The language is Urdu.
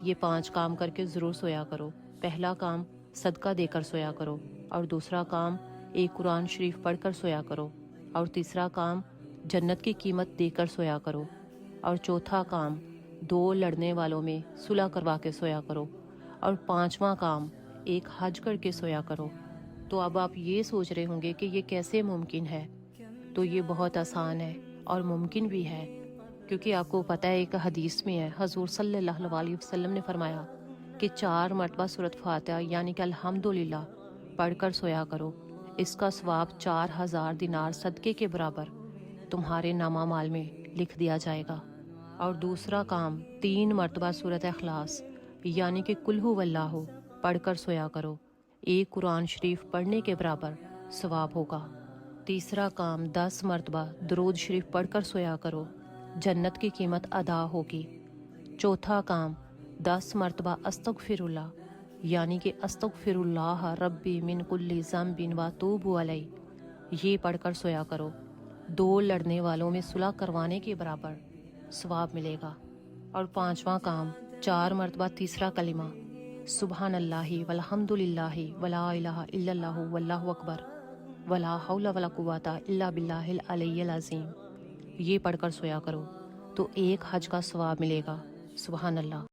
یہ 5 کام کر کے ضرور سویا کرو۔ پہلا کام صدقہ دے کر سویا کرو، اور دوسرا کام ایک قرآن شریف پڑھ کر سویا کرو، اور تیسرا کام جنت کی قیمت دے کر سویا کرو، اور چوتھا کام 2 لڑنے والوں میں صلح کروا کے سویا کرو، اور 5واں کام ایک حج کر کے سویا کرو۔ تو اب آپ یہ سوچ رہے ہوں گے کہ یہ کیسے ممکن ہے؟ تو یہ بہت آسان ہے اور ممکن بھی ہے، کیونکہ آپ کو پتہ ہے ایک حدیث میں ہے، حضور صلی اللہ علیہ وسلم نے فرمایا کہ 4 مرتبہ سورۃ فاتحہ یعنی کہ الحمدللہ پڑھ کر سویا کرو، اس کا ثواب 4000 دینار صدقے کے برابر تمہارے نامہ مال میں لکھ دیا جائے گا۔ اور دوسرا کام 3 مرتبہ سورۃ اخلاص یعنی کہ قل ھو اللہ پڑھ کر سویا کرو، ایک قرآن شریف پڑھنے کے برابر ثواب ہوگا۔ تیسرا کام 10 مرتبہ درود شریف پڑھ کر سویا کرو، جنت کی قیمت ادا ہوگی۔ چوتھا کام 10 مرتبہ استغفر اللہ یعنی کہ استغفر اللہ ربی من کل ذنب واتوب علیہ یہ پڑھ کر سویا کرو، 2 لڑنے والوں میں صلح کروانے کے برابر ثواب ملے گا۔ اور 5واں کام 4 مرتبہ تیسرا کلمہ سبحان اللہ والحمد للہ ولا الہ الا اللہ واللہ اکبر ولا حول ولا قوۃ الا باللہ العلی العظیم یہ پڑھ کر سویا کرو، تو ایک حج کا ثواب ملے گا۔ سبحان اللہ۔